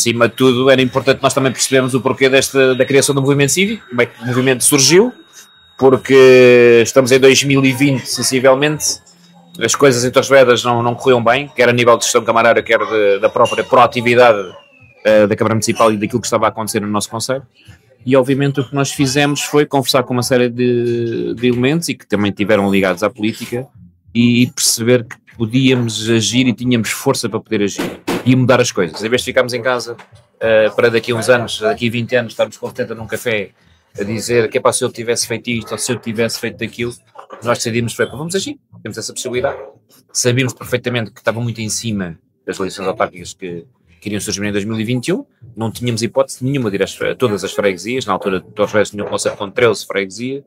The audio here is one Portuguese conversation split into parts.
Acima de tudo, era importante nós também percebermos o porquê da criação do movimento cívico, como é que o movimento surgiu, porque estamos em 2020, sensivelmente, as coisas em Torres Vedras não corriam bem, quer a nível de gestão camarária, quer da própria proatividade da Câmara Municipal e daquilo que estava a acontecer no nosso concelho. E obviamente o que nós fizemos foi conversar com uma série de elementos e que também estiveram ligados à política e perceber que podíamos agir e tínhamos força para poder agir e mudar as coisas. Em vez de ficarmos em casa para daqui a uns anos, daqui a 20 anos, estarmos contentes num café a dizer que é para se eu tivesse feito isto ou se eu tivesse feito aquilo, nós decidimos foi, vamos agir, temos essa possibilidade. Sabíamos perfeitamente que estava muito em cima das eleições autárquicas que iriam surgir em 2021, não tínhamos hipótese nenhuma de ir a todas as freguesias, na altura Torres Vedras tinha um conceito com 13 freguesias,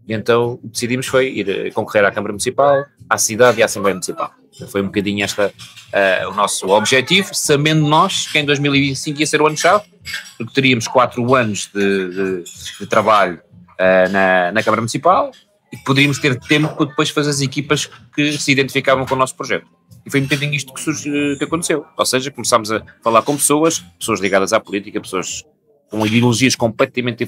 e então decidimos foi ir concorrer à Câmara Municipal, à cidade e à Assembleia Municipal. Foi um bocadinho o nosso objetivo, sabendo nós que em 2025 ia ser o ano-chave, porque teríamos 4 anos de trabalho na Câmara Municipal e poderíamos ter tempo para depois fazer as equipas que se identificavam com o nosso projeto. E foi um bocadinho isto que aconteceu. Ou seja, começámos a falar com pessoas ligadas à política, pessoas com ideologias completamente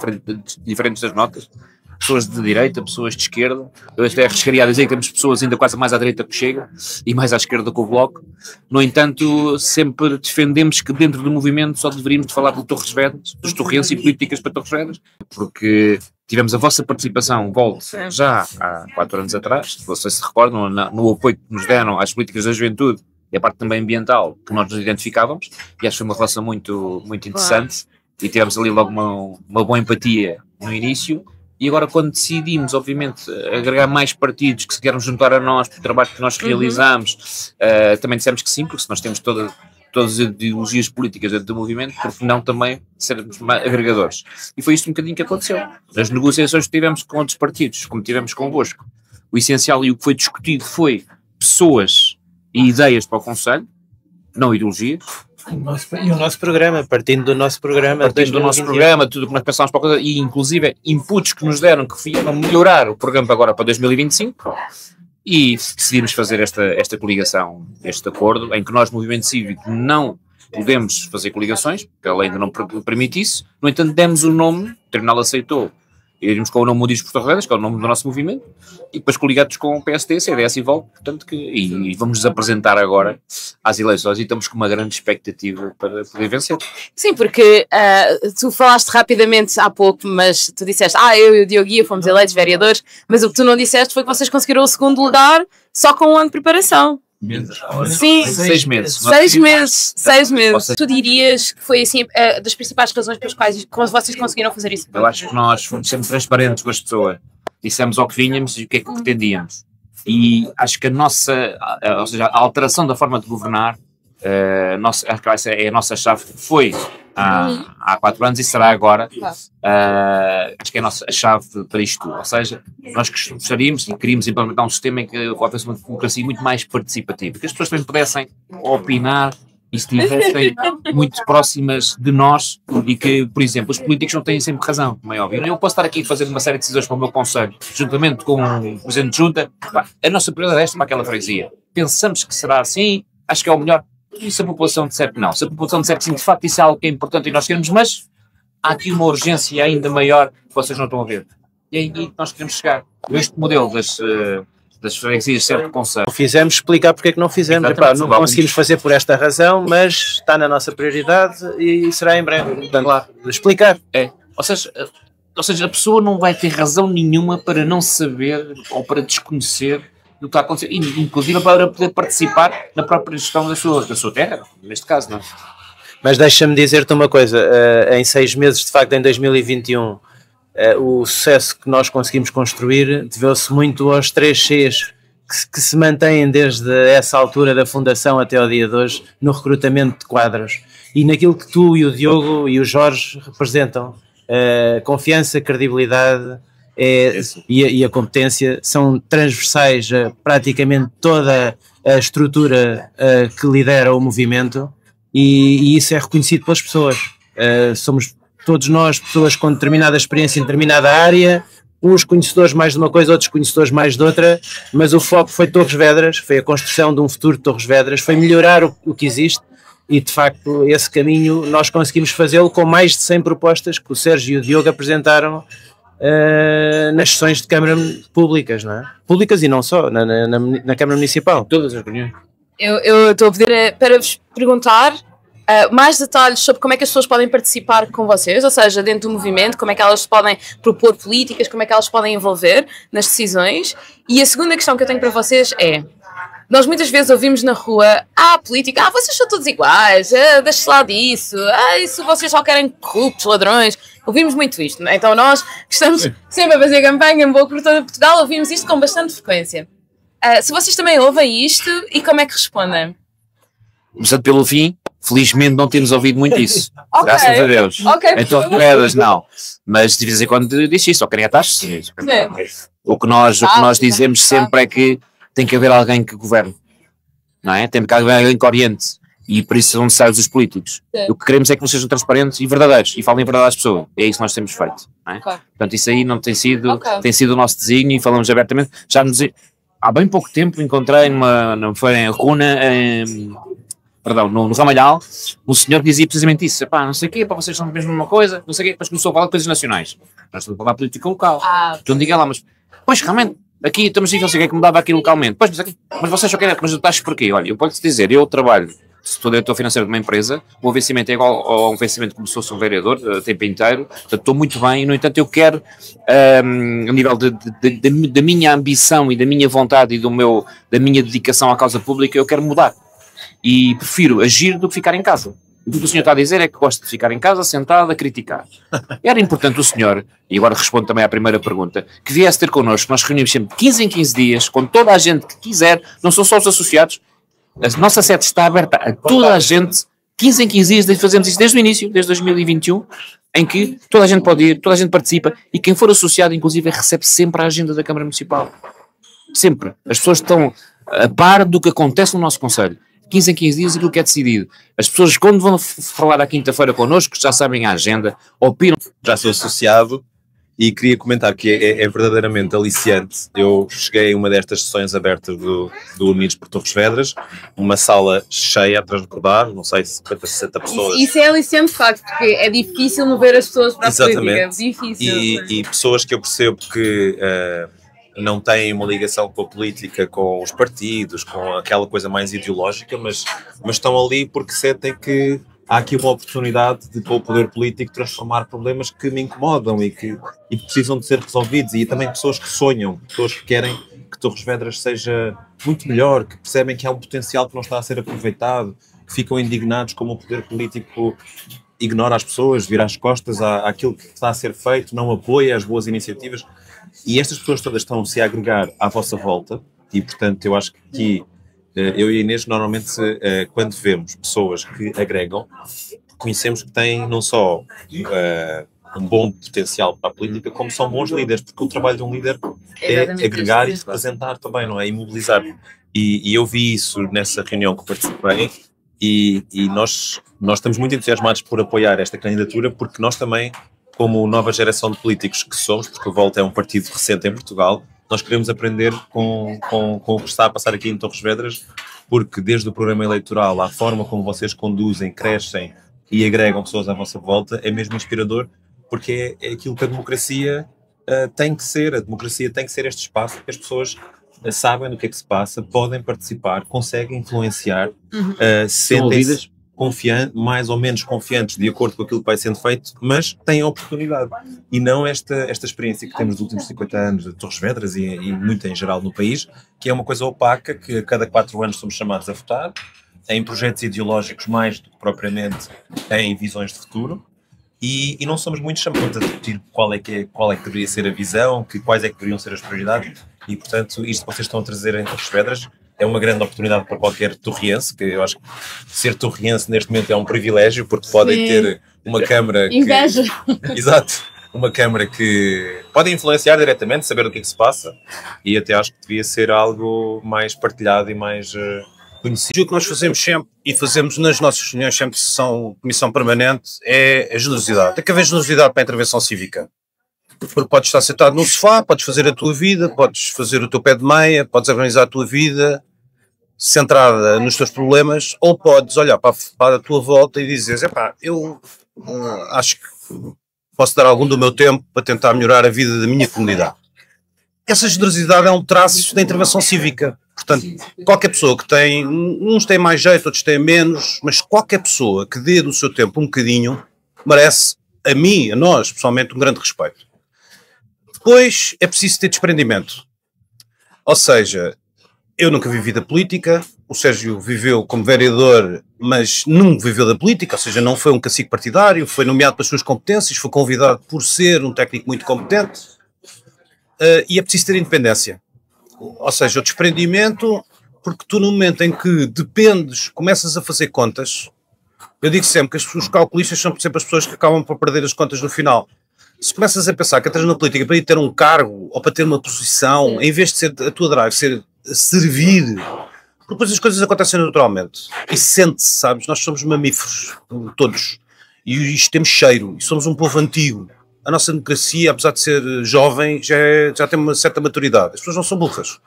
diferentes das nossas, pessoas de direita, pessoas de esquerda. Eu até arriscaria a dizer que temos pessoas ainda quase mais à direita que o Chega e mais à esquerda que o Bloco. No entanto, sempre defendemos que dentro do movimento só deveríamos de falar de Torres Vedras, dos torrenses e políticas para Torres Vedras, porque tivemos a vossa participação, já há 4 anos atrás, se vocês se recordam, no apoio que nos deram às políticas da juventude e a parte também ambiental que nós nos identificávamos, e acho que foi uma relação muito, muito interessante, e tivemos ali logo uma boa empatia no início. E agora, quando decidimos, obviamente, agregar mais partidos que se queiram juntar a nós, pelo trabalho que nós realizamos, também dissemos que sim, porque se nós temos todas as ideologias políticas dentro do movimento, porque não também sermos agregadores. E foi isto um bocadinho que aconteceu. Nas negociações que tivemos com outros partidos, como tivemos convosco, o essencial e o que foi discutido foi pessoas e ideias para o Conselho, não ideologias. E o nosso programa, partindo do nosso programa. Partindo do nosso programa, tudo o que nós pensámos para a coisa, e inclusive inputs que nos deram que vieram melhorar o programa agora para 2025, e decidimos fazer esta coligação, este acordo, em que nós, Movimento Cívico, não podemos fazer coligações, porque a lei ainda não permite isso. No entanto, demos o nome, o Tribunal aceitou, e iríamos com o nome Unidos por Torres Vedras, que é o nome do nosso movimento, e depois coligados com o PSD, CDS e VOL, portanto e vamos nos apresentar agora às eleições e estamos com uma grande expectativa para poder vencer. Sim, porque tu falaste rapidamente há pouco, mas tu disseste, eu e o Diogo Guia fomos eleitos vereadores, mas o que tu não disseste foi que vocês conseguiram o segundo lugar só com 1 ano de preparação. Sim, 6 meses. 6 meses. 6 meses. Tu dirias que foi assim das principais razões pelas quais vocês conseguiram fazer isso? Eu acho que nós fomos sempre transparentes com as pessoas. Dissemos ao que vinhamos e o que é que pretendíamos. E acho que ou seja, a alteração da forma de governar, acho que essa é a nossa chave, foi há 4 anos e será agora. Acho que é a chave para isto tudo. Ou seja, nós gostaríamos e queríamos implementar um sistema em que houvesse uma democracia muito mais participativa, que as pessoas também pudessem opinar e estivessem muito próximas de nós, e que, por exemplo, os políticos não têm sempre razão, como é óbvio. Eu posso estar aqui a fazer uma série de decisões para o meu conselho, juntamente com o presidente de junta, a nossa prioridade é esta para aquela freguesia. Pensamos que será assim, acho que é o melhor. E se a população disser que não? Se a população disser que sim, de facto isso é algo que é importante e nós queremos, mas há aqui uma urgência ainda maior que vocês não estão a ver. E é aí que nós queremos chegar. Este modelo das freguesias certo conselho. Não fizemos, explicar porque é que não fizemos. Não conseguimos fazer por esta razão, mas está na nossa prioridade e será em breve. Portanto, claro. Explicar. Ou seja, a pessoa não vai ter razão nenhuma para não saber ou para desconhecer do que está a acontecer, inclusive para poder participar na própria gestão da sua terra, neste caso, não é? Mas deixa-me dizer-te uma coisa, em 6 meses, de facto, em 2021, o sucesso que nós conseguimos construir deveu-se muito aos 3 Cs que se mantêm desde essa altura da fundação até ao dia de hoje no recrutamento de quadros e naquilo que tu e o Diogo e o Jorge representam. Confiança, credibilidade e a competência são transversais a praticamente toda a estrutura que lidera o movimento e isso é reconhecido pelas pessoas. Somos todos nós pessoas com determinada experiência em determinada área, uns conhecedores mais de uma coisa, outros conhecedores mais de outra, mas o foco foi Torres Vedras, foi a construção de um futuro de Torres Vedras, foi melhorar o que existe, e de facto esse caminho nós conseguimos fazê-lo com mais de 100 propostas que o Sérgio e o Diogo apresentaram nas sessões de Câmara públicas, não é? Públicas e não só, na Câmara Municipal. Todas as reuniões. Eu estou a pedir para vos perguntar mais detalhes sobre como é que as pessoas podem participar com vocês, ou seja, dentro do movimento, como é que elas podem propor políticas, como é que elas podem envolver nas decisões. E a segunda questão que eu tenho para vocês é: nós muitas vezes ouvimos na rua, política, vocês são todos iguais, deixe-se lá disso, isso vocês só querem corruptos, ladrões. Ouvimos muito isto, não é? Então nós que estamos sempre a fazer campanha um pouco por todo Portugal, ouvimos isto com bastante frequência. Se vocês também ouvem isto, e como é que respondem? Começando pelo fim, felizmente não temos ouvido muito isso. Graças a Deus. Então, moedas não. Mas de vez em quando diz isso, ou querem a taxa. O que nós dizemos sempre é que tem que haver alguém que governe, não é? Tem que haver alguém que oriente. E por isso são necessários os políticos. O que queremos é que não sejam transparentes e verdadeiros, e falem a verdade às pessoas. É isso que nós temos feito, não é? Portanto, isso aí não tem sido, tem sido o nosso desígnio, e falamos abertamente. Há bem pouco tempo encontrei foi em Runa, no Ramalhal, um senhor que dizia precisamente isso: não sei o quê, para vocês são mesmo uma coisa, não sei o quê, depois começou a falar de coisas nacionais. Nós estamos a falar de política local. Então diga lá, mas pois realmente, aqui estamos a dizer, não sei o que é que mudava aqui localmente. Pois, mas vocês só querem, mas taxas porquê? Olha, eu posso-te dizer, eu trabalho, sou diretor financeiro de uma empresa, o meu vencimento é igual ao vencimento como se fosse um vereador, o tempo inteiro, portanto estou muito bem, e no entanto eu quero, a nível da minha ambição e da minha vontade e da minha dedicação à causa pública, eu quero mudar. E prefiro agir do que ficar em casa. O que o senhor está a dizer é que gosta de ficar em casa, sentado, a criticar. Era importante o senhor, e agora respondo também à primeira pergunta, que viesse ter connosco. Nós reunimos sempre 15 em 15 dias, com toda a gente que quiser, não são só os associados. A nossa sede está aberta a toda a gente, 15 em 15 dias, fazemos isso desde o início, desde 2021, em que toda a gente pode ir, toda a gente participa, e quem for associado, inclusive, recebe sempre a agenda da Câmara Municipal. Sempre. As pessoas estão a par do que acontece no nosso Conselho. 15 em 15 dias aquilo que é decidido. As pessoas, quando vão falar à quinta-feira connosco, já sabem a agenda, opinam. Já sou associado e queria comentar que é verdadeiramente aliciante. Eu cheguei a uma destas sessões abertas do Unidos por Torres Vedras, uma sala cheia a transbordar, não sei, 50, 60 pessoas. Isso é aliciante de facto, porque é difícil mover as pessoas para a política. É difícil. E pessoas que eu percebo que não têm uma ligação com a política, com os partidos, com aquela coisa mais ideológica, mas estão ali porque sentem que há aqui uma oportunidade de, com o poder político, transformar problemas que me incomodam e que precisam de ser resolvidos. E também pessoas que sonham, pessoas que querem que Torres Vedras seja muito melhor, que percebem que há um potencial que não está a ser aproveitado, que ficam indignados como o poder político ignora as pessoas, vira as costas àquilo que está a ser feito, não apoia as boas iniciativas. E estas pessoas todas estão-se a agregar à vossa volta e, portanto, eu acho que aqui, eu e a Inês, normalmente, quando vemos pessoas que agregam, conhecemos que têm não só um bom potencial para a política, como são bons líderes, porque o trabalho de um líder é agregar e representar também, não é? E mobilizar. E eu vi isso nessa reunião que participei e nós estamos muito entusiasmados por apoiar esta candidatura, porque nós também, como nova geração de políticos que somos, porque o Volta é um partido recente em Portugal, nós queremos aprender com o que está a passar aqui em Torres Vedras, porque desde o programa eleitoral, a forma como vocês conduzem, crescem e agregam pessoas à vossa volta, é mesmo inspirador, porque é aquilo que a democracia tem que ser. A democracia tem que ser este espaço que as pessoas sabem do que é que se passa, podem participar, conseguem influenciar, sentem-se mais ou menos confiantes de acordo com aquilo que vai sendo feito, mas têm a oportunidade. E não esta experiência que temos nos últimos 50 anos de Torres Vedras e muito em geral no país, que é uma coisa opaca, que a cada 4 anos somos chamados a votar, em projetos ideológicos mais do que propriamente em visões de futuro, e não somos muito chamados a discutir qual é que deveria ser a visão, quais é que deveriam ser as prioridades, e portanto isto que vocês estão a trazer em Torres Vedras é uma grande oportunidade para qualquer torriense, que eu acho que ser torriense neste momento é um privilégio, porque podem ter uma Câmara inveja. Exato, uma Câmara que pode influenciar diretamente, saber o que é que se passa, e até acho que devia ser algo mais partilhado e mais conhecido. O que nós fazemos sempre, e fazemos nas nossas reuniões sempre de sessão, comissão permanente, é a generosidade. Tem que haver generosidade para a intervenção cívica. Porque podes estar sentado no sofá, podes fazer a tua vida, podes fazer o teu pé de meia, podes organizar a tua vida, centrada nos teus problemas, ou podes olhar para a tua volta e dizeres, epá, eu acho que posso dar algum do meu tempo para tentar melhorar a vida da minha comunidade. Essa generosidade é um traço da intervenção cívica. Portanto, qualquer pessoa que tem, uns têm mais jeito, outros têm menos, mas qualquer pessoa que dê do seu tempo um bocadinho, merece, a mim, a nós, pessoalmente, um grande respeito. Depois, é preciso ter desprendimento. Ou seja, eu nunca vivi da política, o Sérgio viveu como vereador, mas nunca viveu da política, ou seja, não foi um cacique partidário, foi nomeado pelas suas competências, foi convidado por ser um técnico muito competente, e é preciso ter independência. Ou seja, o desprendimento, porque tu no momento em que dependes, começas a fazer contas, eu digo sempre que os calculistas são sempre as pessoas que acabam por perder as contas no final. Se começas a pensar que entras na política para ir ter um cargo ou para ter uma posição, em vez de ser a tua drive, ser servir, depois as coisas acontecem naturalmente. E sente-se, sabes? Nós somos mamíferos, todos. E isto temos cheiro. E somos um povo antigo. A nossa democracia, apesar de ser jovem, já tem uma certa maturidade. As pessoas não são burras.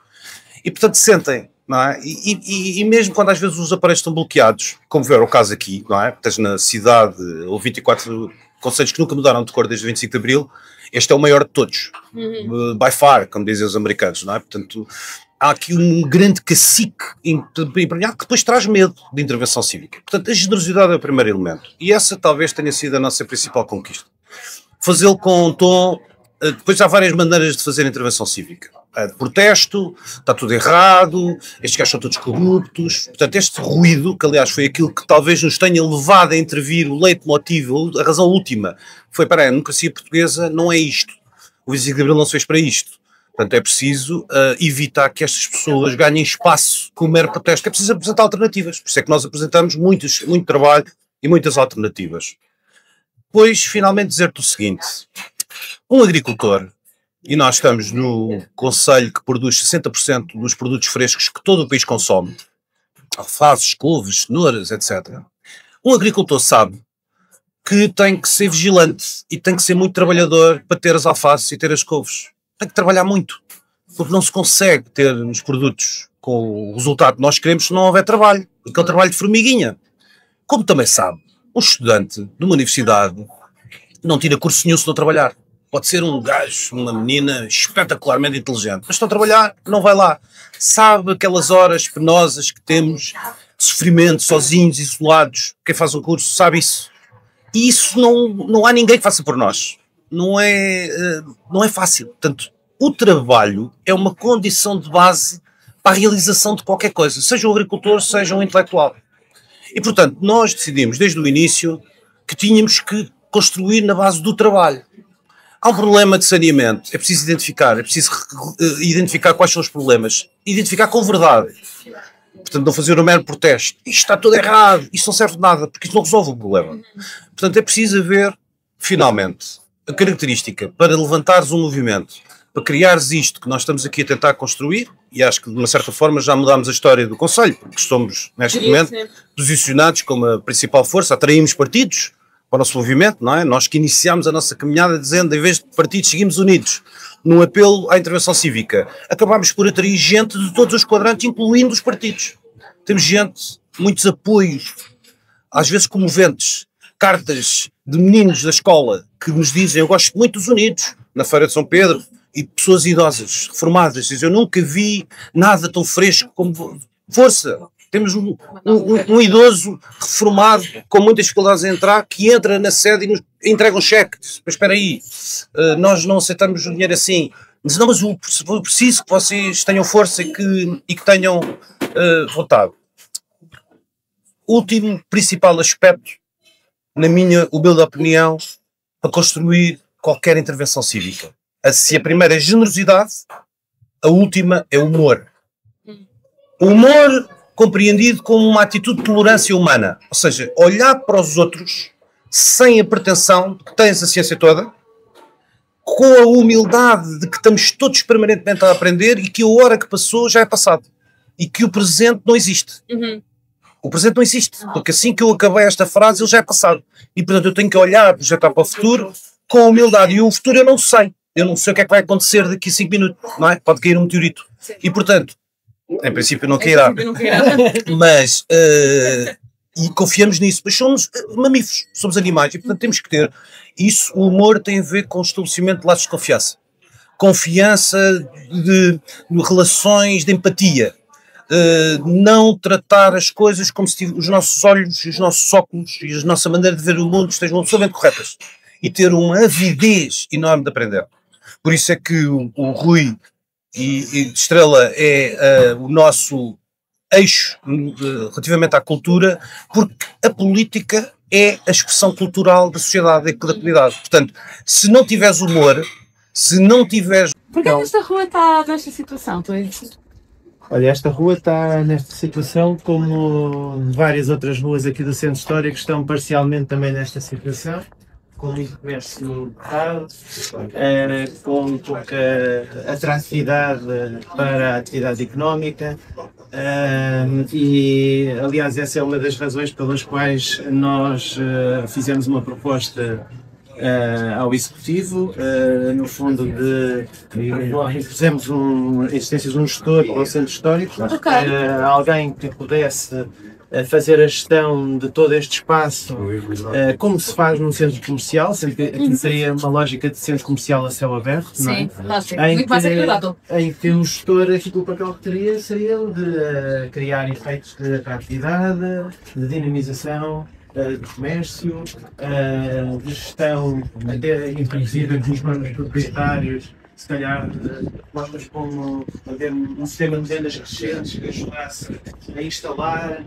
E, portanto, sentem, não é? E mesmo quando às vezes os aparelhos estão bloqueados, como foi o caso aqui, não é? Estás na cidade, ou 24 conselhos que nunca mudaram de cor desde o 25 de Abril, este é o maior de todos. By far, como dizem os americanos, não é? Portanto, há aqui um grande cacique empenhado que depois traz medo de intervenção cívica. Portanto, a generosidade é o primeiro elemento. E essa talvez tenha sido a nossa principal conquista. Fazê-lo com um tom... Depois há várias maneiras de fazer intervenção cívica. De protesto, está tudo errado, estes gajos são todos corruptos. Portanto, este ruído, que aliás foi aquilo que talvez nos tenha levado a intervir, o leitmotiv, a razão última, foi, para a democracia portuguesa não é isto. O 25 de Abril não se fez para isto. Portanto, é preciso evitar que estas pessoas ganhem espaço com o mero protesto. É preciso apresentar alternativas. Por isso é que nós apresentamos muito trabalho e muitas alternativas. Depois, finalmente, dizer-te o seguinte. Um agricultor, e nós estamos no concelho que produz 60% dos produtos frescos que todo o país consome, alfaces, couves, cenouras, etc. Um agricultor sabe que tem que ser vigilante e tem que ser muito trabalhador para ter as alfaces e ter as couves. Tem que trabalhar muito, porque não se consegue ter os produtos com o resultado que nós queremos se não houver trabalho, porque é um trabalho de formiguinha. Como também sabe, um estudante de uma universidade não tira curso nenhum se não trabalhar. Pode ser um gajo, uma menina espetacularmente inteligente, mas se não trabalhar, não vai lá. Sabe aquelas horas penosas que temos, sofrimento, sozinhos, isolados. Quem faz um curso sabe isso. E isso não há ninguém que faça por nós. Não é fácil. Portanto, o trabalho é uma condição de base para a realização de qualquer coisa, seja um agricultor, seja um intelectual. E, portanto, nós decidimos desde o início que tínhamos que construir na base do trabalho. Há um problema de saneamento, é preciso identificar quais são os problemas, identificar com verdade. Portanto, não fazer um mero protesto. Isto está tudo errado, isto não serve de nada, porque isto não resolve o problema. Portanto, é preciso haver, finalmente, a característica para levantares um movimento, para criares isto que nós estamos aqui a tentar construir, e acho que de uma certa forma já mudámos a história do Conselho, porque somos, neste momento, posicionados como a principal força, atraímos partidos para o nosso movimento, não é? Nós que iniciámos a nossa caminhada dizendo, em vez de partidos, seguimos unidos, num apelo à intervenção cívica. Acabámos por atrair gente de todos os quadrantes, incluindo os partidos. Temos gente, muitos apoios, às vezes comoventes, cartas de meninos da escola que nos dizem, eu gosto muito dos Unidos, na Feira de São Pedro, e pessoas idosas, reformadas, dizem, eu nunca vi nada tão fresco como... Força! Temos um idoso reformado com muitas dificuldades a entrar, que entra na sede e nos entrega um cheque. Mas espera aí, nós não aceitamos o dinheiro assim. Diz, não, mas eu preciso que vocês tenham força e que tenham vontade. Último, principal aspecto, na minha humilde opinião, para construir qualquer intervenção cívica. Se a primeira é generosidade, a última é humor. O humor compreendido como uma atitude de tolerância humana, ou seja, olhar para os outros sem a pretensão de que tens a ciência toda, com a humildade de que estamos todos permanentemente a aprender e que a hora que passou já é passado e que o presente não existe. O presente não existe, porque assim que eu acabei esta frase ele já é passado e portanto eu tenho que olhar, projetar para o futuro com humildade, e o futuro eu não sei o que é que vai acontecer daqui a 5 minutos, não é? Pode cair um meteorito. E portanto Em princípio não cairá. Mas, e confiamos nisso, mas somos mamíferos, somos animais, e portanto temos que ter isso. O humor tem a ver com o estabelecimento de laços de confiança. Confiança de relações de empatia. Não tratar as coisas como se os nossos olhos, os nossos óculos e a nossa maneira de ver o mundo estejam absolutamente corretas. E ter uma avidez enorme de aprender. Por isso é que o Rui e Estrela é o nosso eixo relativamente à cultura, porque a política é a expressão cultural da sociedade e da comunidade. Portanto, se não tiveres humor, se não tiveres... Porquê que esta rua está nesta situação? Olha, esta rua está nesta situação, como várias outras ruas aqui do centro histórico estão parcialmente também nesta situação, com muito comércio local, com pouca atratividade para a atividade económica, e aliás essa é uma das razões pelas quais nós fizemos uma proposta ao Executivo, no fundo impusemos a existência de um gestor para o centro histórico, alguém que pudesse fazer a gestão de todo este espaço, como se faz num centro comercial, sendo que aqui seria uma lógica de centro comercial a céu aberto. Sim, não é? Em que o gestor, aqui o papel que teria seria o de criar efeitos de atratividade, de dinamização, de comércio, de gestão, até inclusive com os planos proprietários, se calhar mostras como haver um sistema de vendas crescentes que ajudasse a instalar,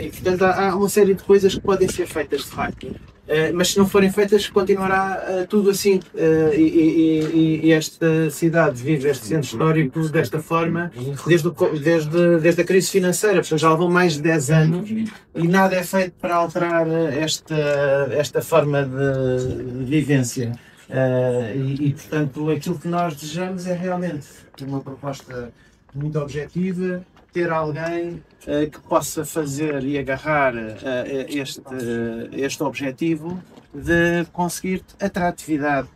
e portanto há uma série de coisas que podem ser feitas de facto. Mas se não forem feitas continuará tudo assim, e esta cidade vive este centro histórico desta forma desde a crise financeira, portanto já levou mais de 10 anos e nada é feito para alterar esta forma de vivência. Portanto aquilo que nós desejamos é realmente uma proposta muito objetiva, ter alguém que possa fazer e agarrar este objetivo de conseguir atratividade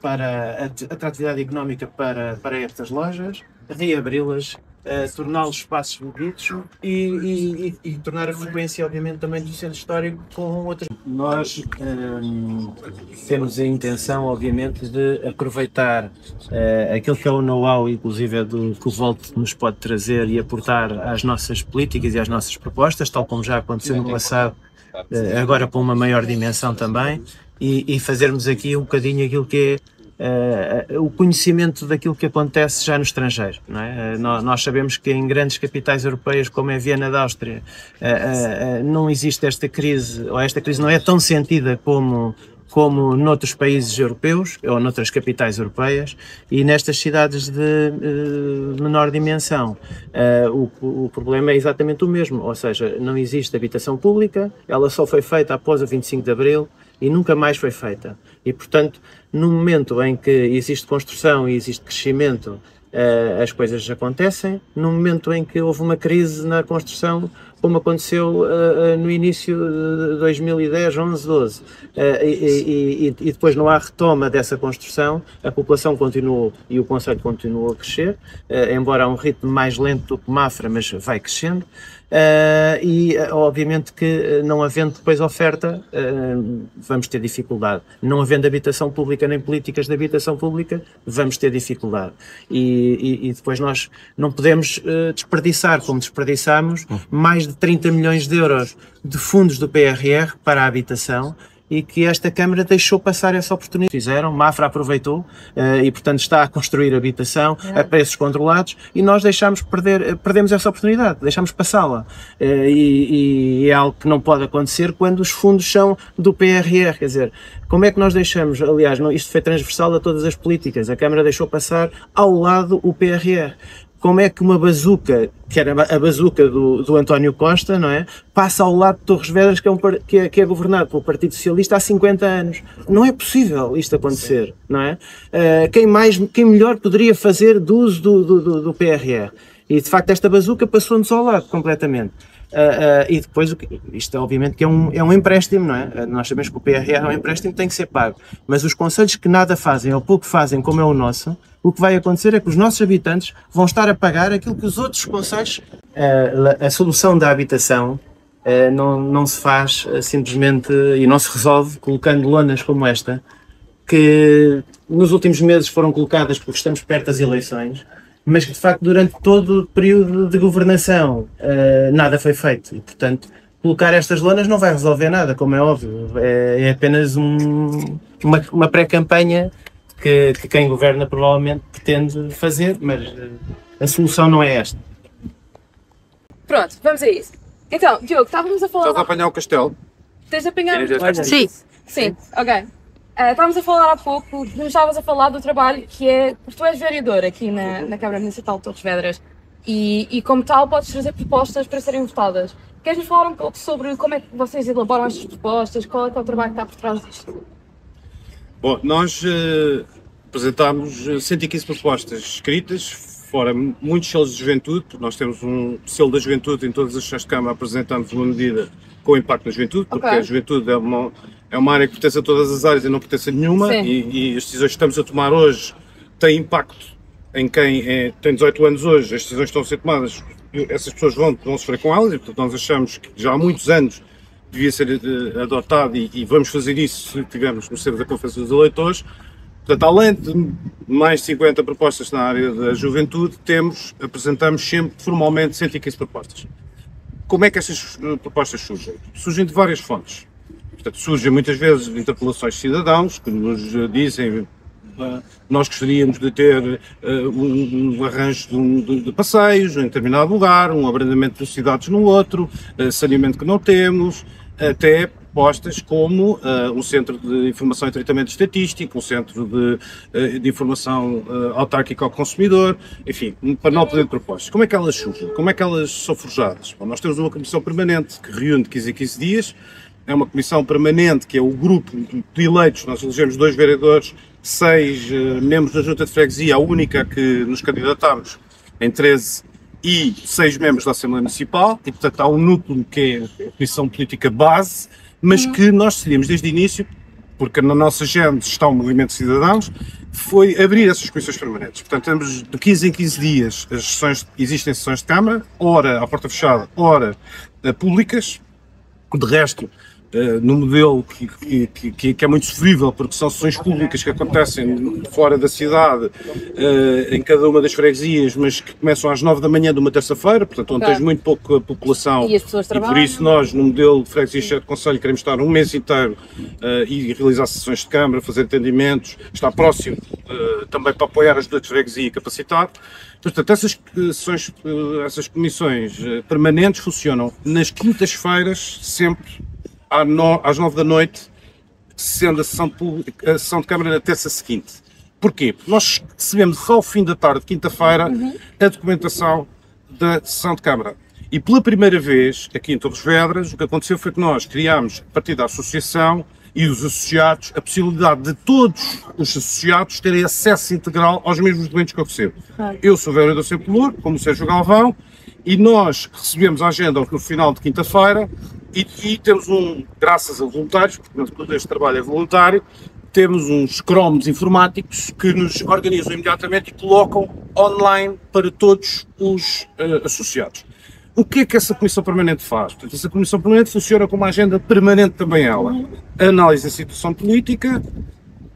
económica para estas lojas, reabri-las, torná-los espaços bonitos e tornar a frequência, obviamente, também do centro histórico com outras. Nós temos a intenção, obviamente, de aproveitar aquilo que é o know-how, inclusive que o Volt nos pode trazer e aportar às nossas políticas e às nossas propostas, tal como já aconteceu no passado, agora com uma maior dimensão também, e fazermos aqui um bocadinho aquilo que é o conhecimento daquilo que acontece já no estrangeiro, não é? Nós sabemos que em grandes capitais europeias como é Viena da Áustria não existe esta crise, ou esta crise não é tão sentida como noutros países europeus ou noutras capitais europeias, e nestas cidades de menor dimensão o problema é exatamente o mesmo, ou seja, não existe habitação pública, ela só foi feita após o 25 de Abril e nunca mais foi feita. E, portanto, no momento em que existe construção e existe crescimento, as coisas acontecem. No momento em que houve uma crise na construção, como aconteceu no início de 2010, 11, 12, e depois não há retoma dessa construção, a população continuou e o concelho continuou a crescer, embora a um ritmo mais lento do que Mafra, mas vai crescendo. E obviamente que não havendo depois oferta, vamos ter dificuldade. Não havendo habitação pública nem políticas de habitação pública, vamos ter dificuldade. E depois nós não podemos desperdiçar, como desperdiçamos, mais de 30 milhões de euros de fundos do PRR para a habitação, e que esta Câmara deixou passar essa oportunidade. Fizeram, Mafra aproveitou e, portanto, está a construir habitação a preços controlados, e nós perdemos essa oportunidade, deixamos passá-la. E é algo que não pode acontecer quando os fundos são do PRR, quer dizer, como é que nós deixamos, aliás, isto foi transversal a todas as políticas, a Câmara deixou passar ao lado o PRR. Como é que uma bazuca, que era a bazuca do António Costa, não é, passa ao lado de Torres Vedras, que é governado pelo Partido Socialista há 50 anos? Não é possível isto acontecer, não é? Quem melhor poderia fazer do uso do PRR? E, de facto, esta bazuca passou-nos ao lado completamente. E depois, isto obviamente que é um empréstimo, não é? Nós sabemos que o PRR é um empréstimo, tem que ser pago. Mas os concelhos que nada fazem ou pouco fazem, como é o nosso, o que vai acontecer é que os nossos habitantes vão estar a pagar aquilo que os outros concelhos, a solução da habitação não se faz simplesmente e não se resolve colocando lonas como esta, que nos últimos meses foram colocadas porque estamos perto das eleições, mas que de facto durante todo o período de governação nada foi feito e, portanto, colocar estas lonas não vai resolver nada, como é óbvio, é apenas uma pré-campanha que quem governa provavelmente pretende fazer, mas a solução não é esta. Pronto, vamos a isso. Então, Diogo, estávamos a falar... Estás a apanhar o castelo? Tens de apanhar... Sim. Sim, ok. Estávamos a falar há pouco, nos estavas a falar do trabalho que é, porque tu és vereador aqui na Câmara Municipal de Torres Vedras e como tal podes trazer propostas para serem votadas. Queres-nos falar um pouco sobre como é que vocês elaboram estas propostas, qual é que é o trabalho que está por trás disto? Bom, nós apresentámos 115 propostas escritas, fora muitos selos de juventude, nós temos um selo da juventude em todas as sessões de Câmara, apresentamos uma medida com impacto na juventude, porque a juventude é uma área que pertence a todas as áreas e não pertence a nenhuma, e as decisões que estamos a tomar hoje têm impacto em quem tem 18 anos hoje, as decisões estão a ser tomadas, essas pessoas vão sofrer com elas, e portanto nós achamos que já há muitos anos devia ser adotado e vamos fazer isso se tivermos no centro da Conferência dos Eleitores. Portanto, além de mais de 50 propostas na área da juventude, apresentamos sempre formalmente 115 propostas. Como é que essas propostas surgem? Surgem de várias fontes. Portanto, surgem muitas vezes de interpelações de cidadãos que nos dizem nós gostaríamos de ter um arranjo de passeios em determinado lugar, um abrandamento de velocidades no outro, saneamento que não temos, até propostas como um centro de informação e tratamento estatístico, um centro de informação autárquica ao consumidor, enfim, um panóplia de propostas. Como é que elas surgem? Como é que elas são forjadas? Bom, nós temos uma comissão permanente que reúne de 15 em 15 dias, é uma comissão permanente que é o grupo de eleitos, nós elegemos 2 vereadores, 6 membros da Junta de Freguesia, a única que nos candidatámos em 13, e 6 membros da Assembleia Municipal, e portanto há um núcleo que é a Comissão Política Base, mas que nós decidimos desde o início, porque na nossa agenda está o Movimento de Cidadãos, foi abrir essas comissões permanentes. Portanto, temos de 15 em 15 dias, existem sessões de Câmara, ora à porta fechada, ora públicas, de resto, no modelo que é muito sofrível, porque são sessões públicas que acontecem fora da cidade, em cada uma das freguesias, mas que começam às 9 da manhã de uma terça-feira, portanto onde tens muito pouca população, e as pessoas trabalham. E por isso nós, no modelo de freguesia chefe de concelho, queremos estar um mês inteiro e realizar sessões de Câmara, fazer atendimentos, estar próximo também para apoiar as duas de freguesia e capacitar. Portanto, essas comissões permanentes funcionam nas quintas-feiras, sempre às 9 da noite, sendo a sessão de Câmara na terça seguinte. Porquê? Porque nós recebemos ao fim da tarde, quinta-feira, a documentação da sessão de Câmara. E pela primeira vez, aqui em Torres Vedras, o que aconteceu foi que nós criámos, a partir da associação e os associados, a possibilidade de todos os associados terem acesso integral aos mesmos documentos que eu recebo. Eu sou vereador sempre Louro, como o Sérgio Galvão, e nós recebemos a agenda no final de quinta-feira e temos graças a voluntários, porque todo este trabalho é voluntário, temos uns cromos informáticos que nos organizam imediatamente e colocam online para todos os associados. O que é que essa Comissão Permanente faz? Portanto, essa Comissão Permanente funciona como uma agenda permanente também ela. A análise da situação política,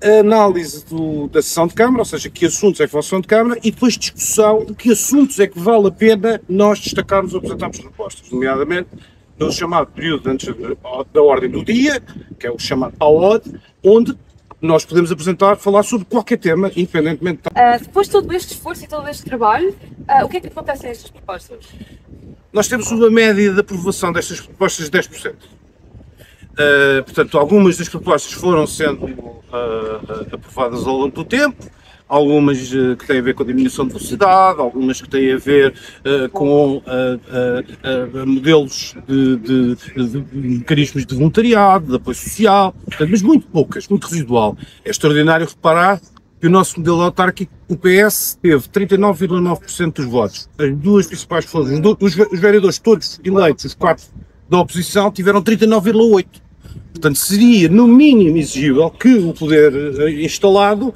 a análise da sessão de Câmara, ou seja, que assuntos é que vão à sessão de Câmara, e depois discussão de que assuntos é que vale a pena nós destacarmos ou apresentarmos propostas, nomeadamente no chamado período antes da ordem do dia, que é o chamado AOD, onde nós podemos falar sobre qualquer tema, independentemente de... Depois de todo este esforço e todo este trabalho, o que é que acontece a estas propostas? Nós temos uma média de aprovação destas propostas de 10%. Portanto, algumas das propostas foram sendo aprovadas ao longo do tempo, algumas que têm a ver com a diminuição de velocidade, algumas que têm a ver com modelos de mecanismos de voluntariado, de apoio social, portanto, mas muito poucas, muito residual. É extraordinário reparar que o nosso modelo autárquico, o PS teve 39,9% dos votos. As duas principais forças, os vereadores todos eleitos, os 4 da oposição, tiveram 39,8%. Portanto, seria no mínimo exigível que o poder instalado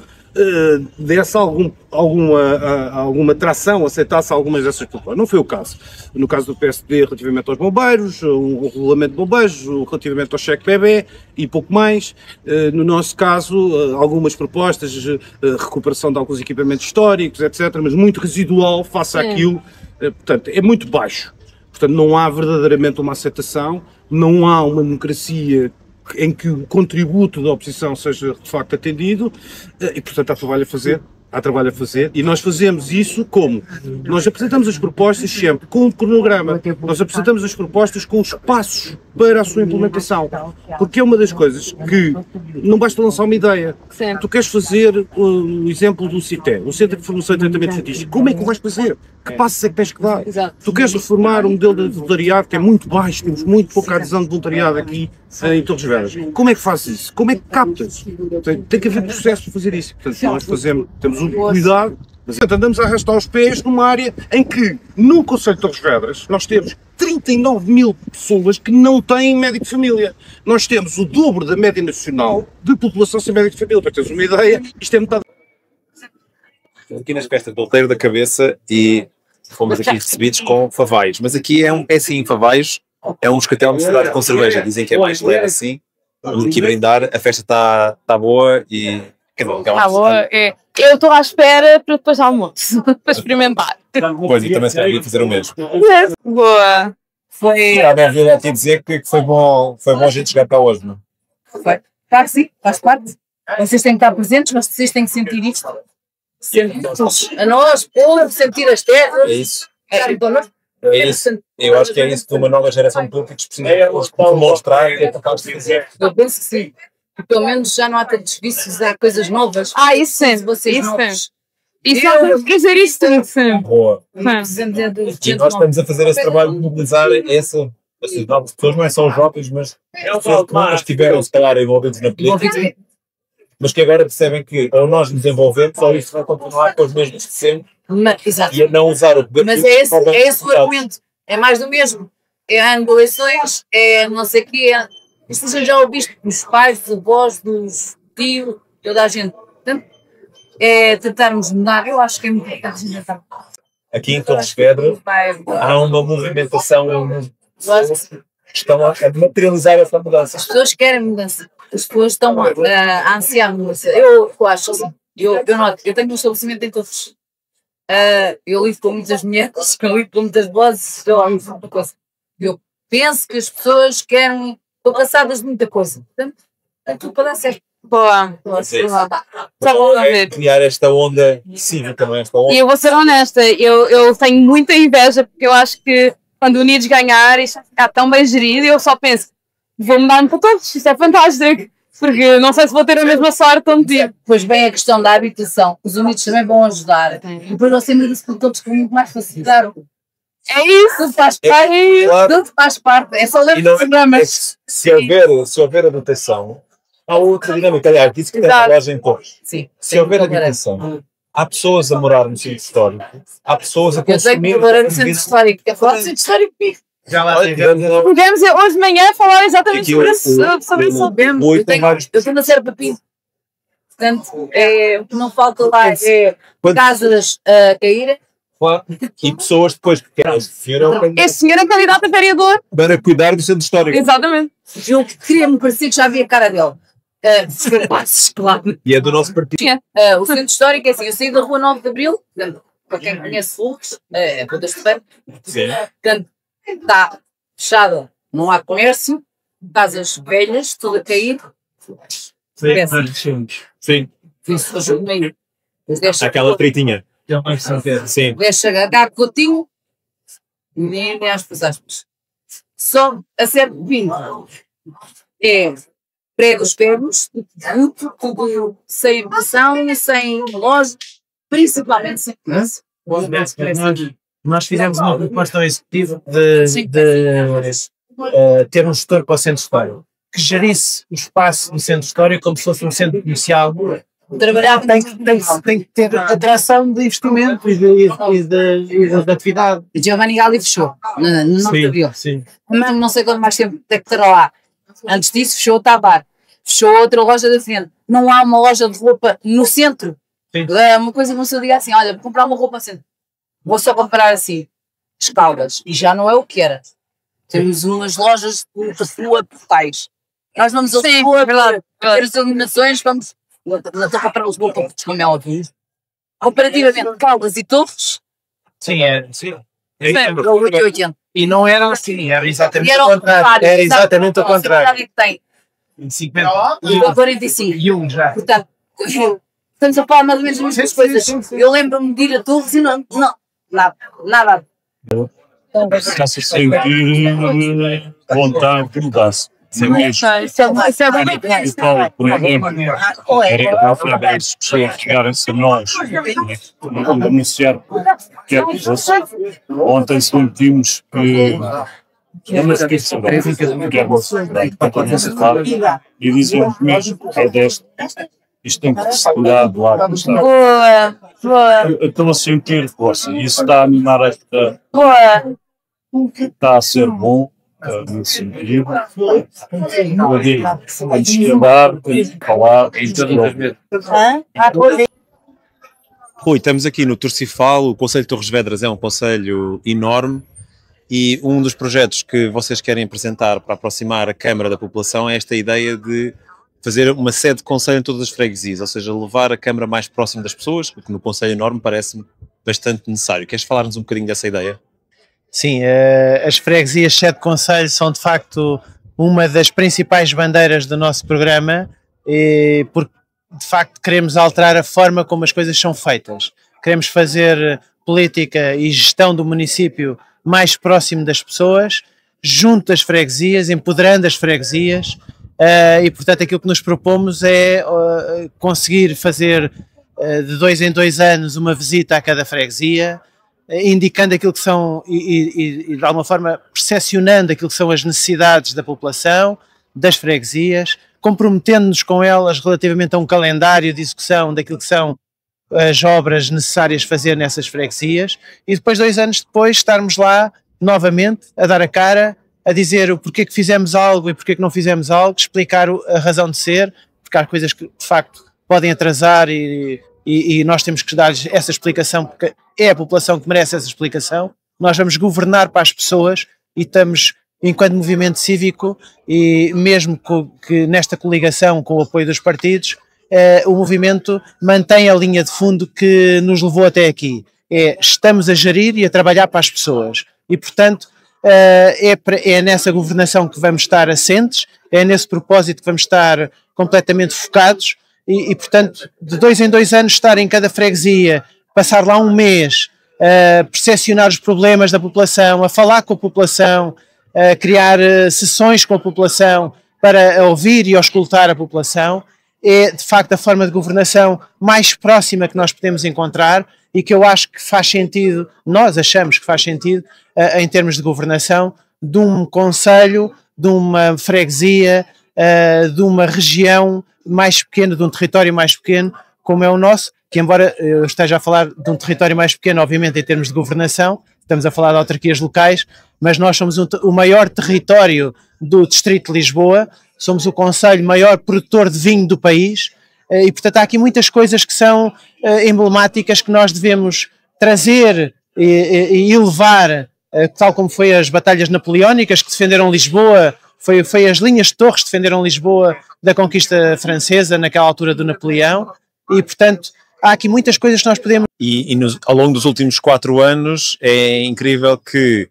desse alguma tração, aceitasse algumas dessas propostas. Não foi o caso. No caso do PSD, relativamente aos bombeiros, o regulamento de bombeiros, relativamente ao cheque bebê e pouco mais. No nosso caso, algumas propostas, recuperação de alguns equipamentos históricos, etc., mas muito residual face àquilo. Portanto, é muito baixo. Portanto, não há verdadeiramente uma aceitação, não há uma democracia em que o contributo da oposição seja de facto atendido e, portanto, há trabalho a fazer e nós fazemos isso como? Nós apresentamos as propostas sempre com um cronograma, nós apresentamos as propostas com os passos para a sua implementação, porque é uma das coisas que não basta lançar uma ideia. Sim. Tu queres fazer o exemplo do CITE, o Centro de Formação e Tratamento Estatístico, como é que o vais fazer? Que passos é que tens que dar? Exato. Tu queres reformar um modelo de voluntariado que é muito baixo, temos muito pouca adesão de voluntariado aqui em Torres Vedras. Como é que fazes isso? Como é que captas? Tem que haver processo para fazer isso. Portanto, nós temos um cuidado, mas andamos a arrastar os pés numa área em que, no Conselho de Torres Vedras, nós temos 39 mil pessoas que não têm médico de família. Nós temos o dobro da média nacional de população sem médico de família. Para teres uma ideia, isto é metade. Aqui nas festas do Outeiro da Cabeça e fomos aqui recebidos com favais. Mas aqui é assim, favais, é um moscatel misturado com cerveja. Dizem que é mais leve assim. Vamos aqui brindar, a festa está boa e... Está boa, eu estou à espera para depois do almoço, para experimentar. Pois, e também se vai fazer o mesmo. Boa. Já deve vir aqui dizer que foi bom a gente chegar cá hoje, não? Foi. Claro que sim, faz parte. Vocês têm que estar presentes, vocês têm que sentir isto. A nós, povo, sentir as terras. É isso. É isso. Eu acho que é isso que uma nova geração de políticos precisa demonstrar que é capaz de fazer. Eu penso que sim. Pelo menos já não há tantos vícios, há coisas novas. Isso sim. Vocês Isso novos. Isso é fazer isso tudo, sim. Boa. E nós estamos a fazer esse trabalho de mobilizar essas novas pessoas, não é só os jovens, mas as pessoas que nunca estiveram, se calhar, envolvidos na política, mas que agora percebem que ou nós nos envolvemos ou isso vai continuar com os mesmos de sempre. Exato. E a não usar o poder. Mas é esse o argumento. É mais do mesmo. É angolações, é não sei o quê. Isto já ouviste dos pais, dos avós, dos tios, toda a gente. Portanto, é tentarmos mudar. Eu acho que é muito importante tentar. Aqui em Torres Vedras há uma movimentação que estão a materializar essa mudança. As pessoas querem mudança. As pessoas estão a ansiar mudança. Eu acho assim. Eu tenho um estabelecimento em Torres. Eu lido com muitas mulheres, eu lido com muitas vozes. Eu penso que as pessoas querem. Estou passadas de muita coisa. Portanto, é tudo para dar certo. Boa. Criar esta onda cívica, não é? Esta onda. E eu vou ser honesta, eu tenho muita inveja porque eu acho que quando o Unidos ganhar isto vai ficar tão bem gerido e eu só penso, vou mudar-me para todos, isto é fantástico. Porque não sei se vou ter a mesma sorte contigo. Pois bem, a questão da habitação, os Unidos também vão ajudar. E depois você me disse que todos com muito mais facilidade. É isso, tudo faz parte. Claro. Tudo faz parte. É só ler os programas. Se houver habitação, há outra dinâmica. Aliás, disse que tem a loja em Torres. Sim. Se houver habitação, há pessoas a morar no centro histórico, há pessoas a consumir. Eu tenho que morar no centro histórico. Quer falar do centro histórico comigo? Já lá tivemos. Podemos hoje de manhã falar exatamente sobre isso. Eu tenho a ser papinho. Portanto, o que não falta lá é casas a cair. Claro. E pessoas depois que querem. Este senhor é candidato a vereador. Para cuidar do centro histórico. Exatamente. Eu queria-me parecer que já vi a cara dele. Claro. E é do nosso partido. O centro histórico é assim, eu saí da Rua 9 de Abril, portanto, para quem conhece Lourdes, é Ponta Estefano, portanto, está fechada, não há comércio, casas velhas, tudo a cair. Sim. Isso hoje no meio. Aquela tritinha. Sim. Deixa agarrar cotinho e nem aspas. Só a certo vinho. É pregos pegos, tudo sem emoção, sem loja, principalmente sem comércio. Nós fizemos uma proposta ao executivo de ter um gestor para o centro histórico que gerisse o espaço do centro histórico como se fosse um centro comercial trabalhava Tem que ter atração de investimento e de atividade. Giovanni Galli fechou, no Norte. Sim. Mas não sei quanto mais tempo tem que estar lá. Antes disso, fechou o Tabar. Fechou outra loja da frente. Não há uma loja de roupa no centro. Sim. É uma coisa que não se diga assim: olha, vou comprar uma roupa no centro. Vou só comprar assim, Escaldas. E já não é o que era. Temos umas lojas de rua portais. Nós vamos a Lisboa ver as iluminações, vamos a comprar os roupas, como é óbvio. Comparativamente, Caldas e Torres, Sim, sim. é 880. E não era assim, era exatamente E era o contrário. Era exato, exatamente o contrário. a cidade que tem 50 45. e um já. Portanto, estamos a falar mais ou menos das mesmas coisas. Eu lembro-me de ir a Torres e não, nada. Está-se a sentir vontade de mudar-se. Por exemplo, era para as pessoas chegarem-se a nós vamos anunciar que é que fosse. Ontem sentimos que uma esqueça e dizemos mesmo que é deste. Isto tem que se cuidar do lado do Estado. Boa. Estou a sentir força. Isso está a animar esta. Está a ser bom. No sentido. Eu digo, temos que andar, temos que falar. Rui, estamos aqui no Torcifal. O Conselho de Torres Vedras é um conselho enorme e um dos projetos que vocês querem apresentar para aproximar a Câmara da população é esta ideia de fazer uma sede de conselho em todas as freguesias, ou seja, levar a Câmara mais próximo das pessoas, o que no conselho enorme parece-me bastante necessário. Queres falar-nos um bocadinho dessa ideia? Sim, as freguesias sede de conselho são de facto uma das principais bandeiras do nosso programa, porque de facto queremos alterar a forma como as coisas são feitas. Queremos fazer política e gestão do município mais próximo das pessoas, junto das freguesias, empoderando as freguesias, e portanto aquilo que nos propomos é conseguir fazer de 2 em 2 anos uma visita a cada freguesia, indicando aquilo que são e de alguma forma percepcionando aquilo que são as necessidades da população, das freguesias, comprometendo-nos com elas relativamente a um calendário de execução daquilo que são as obras necessárias fazer nessas freguesias, e depois 2 anos depois estarmos lá novamente a dar a cara, a dizer o porquê que fizemos algo e porquê que não fizemos algo, explicar a razão de ser, porque há coisas que de facto podem atrasar e nós temos que dar essa explicação, porque é a população que merece essa explicação. Nós vamos governar para as pessoas e estamos, enquanto movimento cívico, e mesmo que nesta coligação com o apoio dos partidos, o movimento mantém a linha de fundo que nos levou até aqui. Estamos a gerir e a trabalhar para as pessoas. E, portanto, é nessa governação que vamos estar assentes, é nesse propósito que vamos estar completamente focados e portanto, de 2 em 2 anos estar em cada freguesia, passar lá um mês, a percepcionar os problemas da população, a falar com a população, a criar sessões com a população para ouvir e auscultar a população, é de facto a forma de governação mais próxima que nós podemos encontrar e que eu acho que faz sentido, nós achamos que faz sentido, em termos de governação, de um concelho, de uma freguesia, de uma região mais pequena, de um território mais pequeno, como é o nosso, que embora eu esteja a falar de um território mais pequeno, obviamente em termos de governação, estamos a falar de autarquias locais, mas nós somos o maior território do Distrito de Lisboa, somos o concelho maior produtor de vinho do país, e portanto há aqui muitas coisas que são emblemáticas que nós devemos trazer e elevar, tal como foi as batalhas napoleónicas que defenderam Lisboa, foi as linhas de Torres que defenderam Lisboa da conquista francesa naquela altura do Napoleão, e portanto há aqui muitas coisas que nós podemos... Ao longo dos últimos 4 anos é incrível que,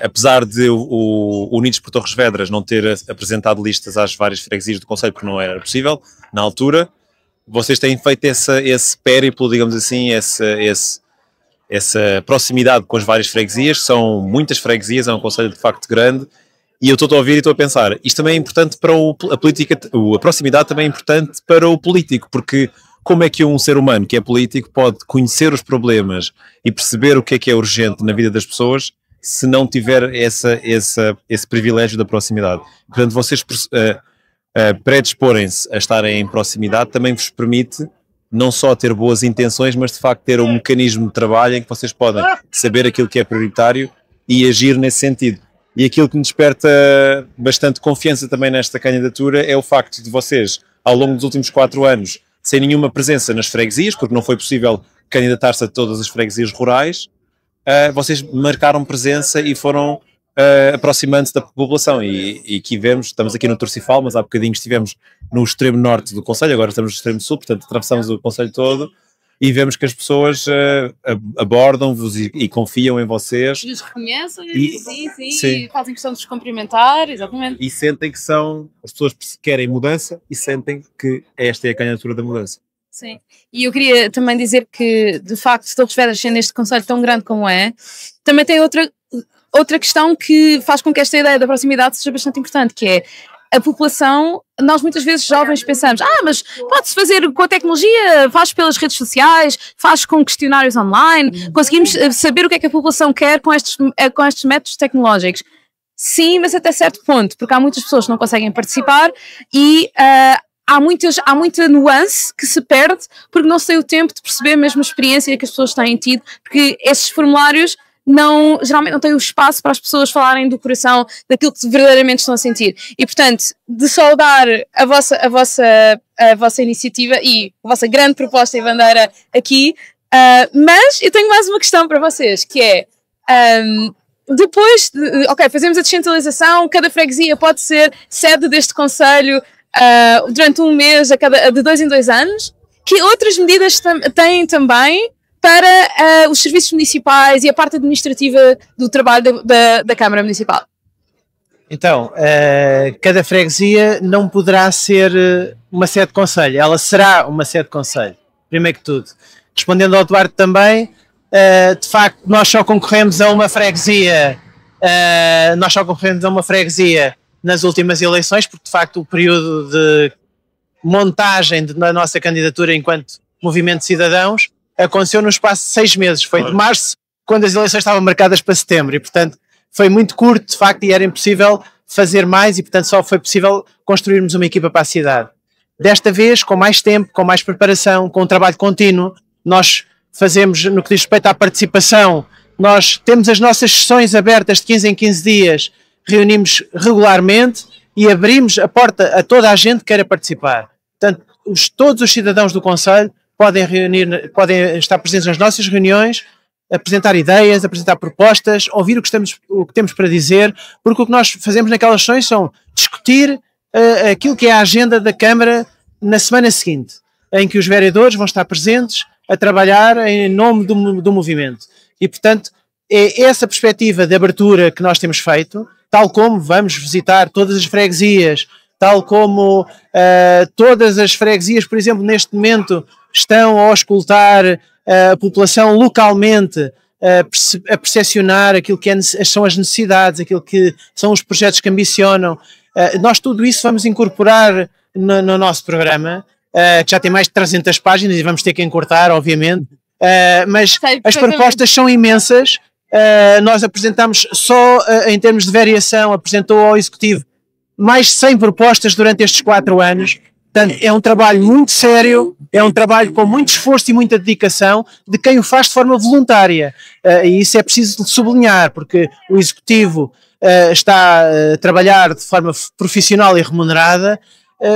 apesar de o Unidos por Torres Vedras não ter apresentado listas às várias freguesias do concelho, porque não era possível na altura, vocês têm feito esse périplo, digamos assim, essa proximidade com as várias freguesias. São muitas freguesias, é um concelho de facto grande, e eu estou a ouvir e estou a pensar, isto também é importante para a política, a proximidade também é importante para o político, porque como é que um ser humano que é político pode conhecer os problemas e perceber o que é urgente na vida das pessoas se não tiver esse privilégio da proximidade? Portanto, vocês predisporem-se a estarem em proximidade também vos permite não só ter boas intenções, mas de facto ter um mecanismo de trabalho em que vocês podem saber aquilo que é prioritário e agir nesse sentido. E aquilo que me desperta bastante confiança também nesta candidatura é o facto de vocês, ao longo dos últimos 4 anos, sem nenhuma presença nas freguesias, porque não foi possível candidatar-se a todas as freguesias rurais, vocês marcaram presença e foram aproximando-se da população. E aqui vemos, estamos aqui no Torcifal, mas há bocadinho estivemos no extremo norte do concelho, agora estamos no extremo sul, portanto atravessamos o concelho todo e vemos que as pessoas abordam-vos e confiam em vocês. E os reconhecem, Sim. e fazem questão de os cumprimentar, exatamente. E sentem que são, as pessoas querem mudança e sentem que esta é a candidatura da mudança. Sim. E eu queria também dizer que, de facto, Torres Vedras, sendo este concelho tão grande como é, também tem outra questão que faz com que esta ideia da proximidade seja bastante importante, que é a população. Nós muitas vezes jovens pensamos, mas pode-se fazer com a tecnologia, faz pelas redes sociais, faz com questionários online, conseguimos saber o que é que a população quer com estes métodos tecnológicos. Sim, mas até certo ponto, porque há muitas pessoas que não conseguem participar e há muita nuance que se perde porque não se tem o tempo de perceber mesmo a experiência que as pessoas têm tido, porque esses formulários geralmente não têm o espaço para as pessoas falarem do coração, daquilo que verdadeiramente estão a sentir. E, portanto, de saudar a vossa iniciativa e a vossa grande proposta e bandeira aqui, mas eu tenho mais uma questão para vocês, que é, depois fazemos a descentralização, cada freguesia pode ser sede deste concelho durante um mês, de 2 em 2 anos. Que outras medidas têm também para os serviços municipais e a parte administrativa do trabalho da Câmara Municipal? Então, cada freguesia não poderá ser uma sede de concelho, ela será uma sede de concelho, primeiro que tudo. Respondendo ao Duarte também, de facto, nós só concorremos a uma freguesia, nas últimas eleições, porque de facto o período de montagem da nossa candidatura enquanto Movimento de Cidadãos aconteceu no espaço de 6 meses, foi de março, quando as eleições estavam marcadas para setembro, e portanto foi muito curto, de facto, e era impossível fazer mais, e portanto só foi possível construirmos uma equipa para a cidade. Desta vez, com mais tempo, com mais preparação, com um trabalho contínuo, nós fazemos, no que diz respeito à participação, nós temos as nossas sessões abertas de 15 em 15 dias, reunimos regularmente e abrimos a porta a toda a gente que queira participar. Portanto, todos os cidadãos do concelho podem estar presentes nas nossas reuniões, apresentar ideias, apresentar propostas, ouvir o que temos para dizer, porque o que nós fazemos naquelas sessões são discutir aquilo que é a agenda da Câmara na semana seguinte, em que os vereadores vão estar presentes a trabalhar em nome do movimento. E, portanto, é essa perspectiva de abertura que nós temos feito, tal como vamos visitar todas as freguesias, tal como todas as freguesias, por exemplo, neste momento estão a auscultar a população localmente, a percepcionar aquilo que são as necessidades, aquilo que são os projetos que ambicionam. Nós tudo isso vamos incorporar no nosso programa, que já tem mais de 300 páginas e vamos ter que encurtar, obviamente, mas as propostas são imensas. Nós apresentamos só em termos de variação, apresentou ao Executivo mais de 100 propostas durante estes 4 anos. Portanto, é um trabalho muito sério, é um trabalho com muito esforço e muita dedicação de quem o faz de forma voluntária. E isso é preciso sublinhar, porque o Executivo está a trabalhar de forma profissional e remunerada,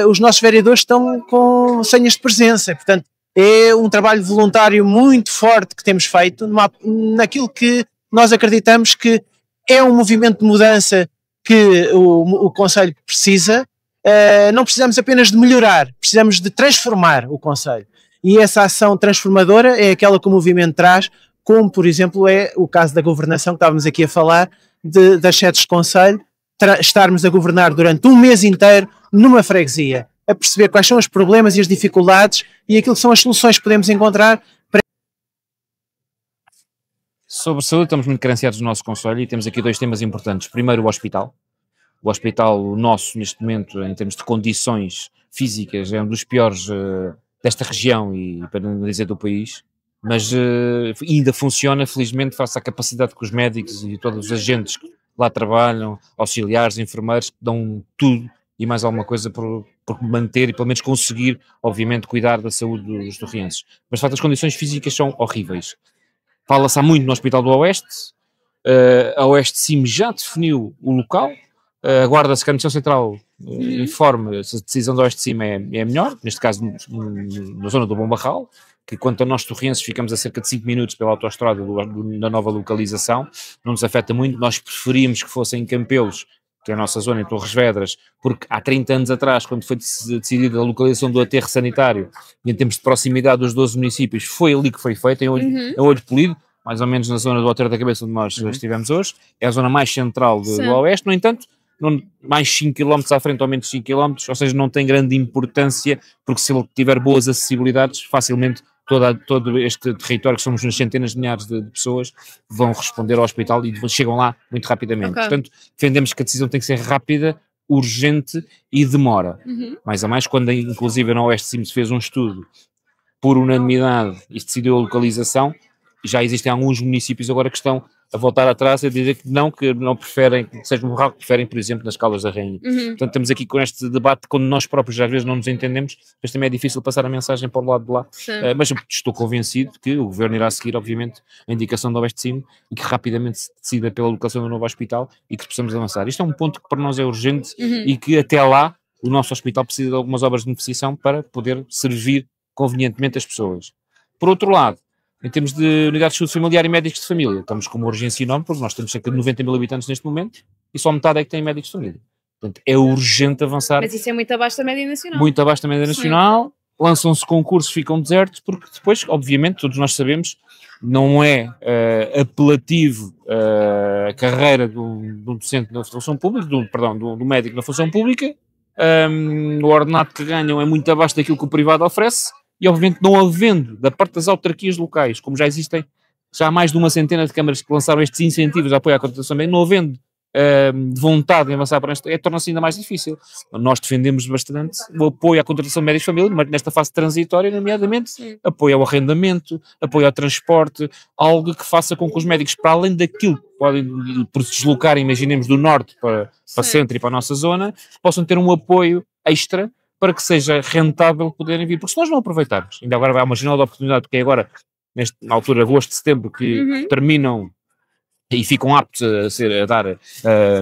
os nossos vereadores estão com senhas de presença. Portanto, é um trabalho voluntário muito forte que temos feito, naquilo que nós acreditamos que é um movimento de mudança que o Conselho precisa. Não precisamos apenas de melhorar, precisamos de transformar o Conselho. E essa ação transformadora é aquela que o movimento traz, como, por exemplo, é o caso da governação que estávamos aqui a falar, das sedes de Conselho, estarmos a governar durante um mês inteiro numa freguesia, a perceber quais são os problemas e as dificuldades e aquilo que são as soluções que podemos encontrar. Sobre saúde, estamos muito carenciados no nosso concelho e temos aqui 2 temas importantes. Primeiro, o hospital. O hospital nosso, neste momento, em termos de condições físicas, é um dos piores desta região e, para não dizer, do país. Mas ainda funciona, felizmente, face à capacidade que os médicos e todos os agentes que lá trabalham, auxiliares, enfermeiros, dão tudo e mais alguma coisa por manter e pelo menos conseguir, obviamente, cuidar da saúde dos torrienses. Mas de facto as condições físicas são horríveis. Fala-se há muito no Hospital do Oeste, a Oeste Sim já definiu o local, aguarda-se que a Administração Central informe se a decisão do Oeste Sim é melhor, neste caso na zona do Bom Barral, que quanto a nós torrenses ficamos a cerca de 5 minutos pela autoestrada da nova localização, não nos afeta muito, nós preferíamos que fossem em Campelos, que é a nossa zona em Torres Vedras, porque há 30 anos atrás, quando foi decidida a localização do aterro sanitário, em termos de proximidade dos 12 municípios, foi ali que foi feito, em olho polido, mais ou menos na zona do Alter da Cabeça onde nós estivemos hoje, é a zona mais central do Oeste, no entanto, mais 5 km à frente ou menos 5 km, ou seja, não tem grande importância, porque se ele tiver boas acessibilidades, facilmente todo este território, que somos umas centenas de milhares de pessoas, vão responder ao hospital e chegam lá muito rapidamente. Portanto, defendemos que a decisão tem que ser rápida, urgente e demora. Mais a mais quando, inclusive, na Oeste Sim se fez um estudo por unanimidade e se decidiu a localização, já existem alguns municípios agora que estão a voltar atrás e a dizer que não preferem, que seja um Barral, que preferem, por exemplo, nas Caldas da Rainha. Portanto, estamos aqui com este debate, quando nós próprios às vezes não nos entendemos, mas também é difícil passar a mensagem para o lado de lá. Mas estou convencido que o Governo irá seguir, obviamente, a indicação do Oeste Sim e que rapidamente se decida pela locação do novo hospital e que possamos avançar. Isto é um ponto que para nós é urgente e que até lá o nosso hospital precisa de algumas obras de beneficiação para poder servir convenientemente as pessoas. Por outro lado, em termos de unidades de saúde familiar e médicos de família, estamos com uma urgência enorme, porque nós temos cerca de 90 mil habitantes neste momento e só metade é que tem médicos de família. Portanto, é urgente avançar. Mas isso é muito abaixo da média nacional. Muito abaixo da média nacional, lançam-se concursos, ficam desertos, porque depois, obviamente, todos nós sabemos, não é apelativo a carreira do docente na função pública, do médico na função pública, o ordenado que ganham é muito abaixo daquilo que o privado oferece, e obviamente não havendo, da parte das autarquias locais, como já existem já há mais de uma centena de câmaras que lançaram estes incentivos de apoio à contratação médica, não havendo vontade de avançar para isto, torna-se ainda mais difícil. Nós defendemos bastante o apoio à contratação médica de família, mas nesta fase transitória, nomeadamente apoio ao arrendamento, apoio ao transporte, algo que faça com que os médicos, para além daquilo que podem por se deslocar, imaginemos, do norte para centro e para a nossa zona, possam ter um apoio extra para que seja rentável poderem vir, porque se nós não aproveitarmos, ainda agora vai uma janela de oportunidade, porque é agora, na altura de agosto, setembro, que terminam e ficam aptos a dar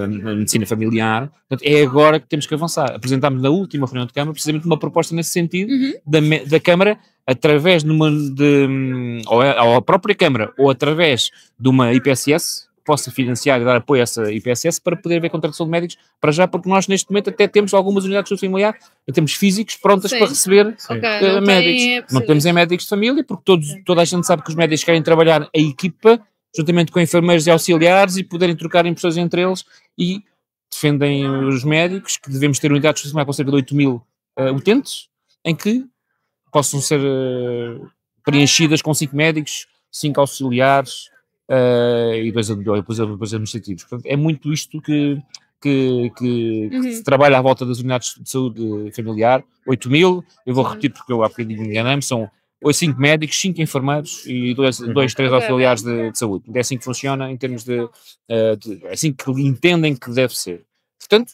medicina familiar, portanto, é agora que temos que avançar. Apresentámos na última reunião de Câmara precisamente uma proposta nesse sentido da Câmara, através ou a própria Câmara, ou através de uma IPSS, possa financiar e dar apoio a essa IPSS para poder haver contratação de médicos para já, porque nós neste momento até temos algumas unidades de saúde familiar, temos físicos prontas para receber médicos. Não temos médicos de família, porque toda a gente sabe que os médicos querem trabalhar a equipa, juntamente com enfermeiros e auxiliares, e poderem trocar impressões entre eles, e defendem os médicos que devemos ter unidades de saúde familiar com cerca de 8 mil utentes, em que possam ser preenchidas com 5 médicos, 5 auxiliares, e dois administrativos. Portanto, é muito isto que se trabalha à volta das unidades de saúde familiar. 8 mil, eu vou repetir porque eu há bocadinho me enganei-me, são 5 médicos, 5 enfermeiros e 3 auxiliares de saúde. É assim que funciona em termos de é assim que entendem que deve ser. Portanto,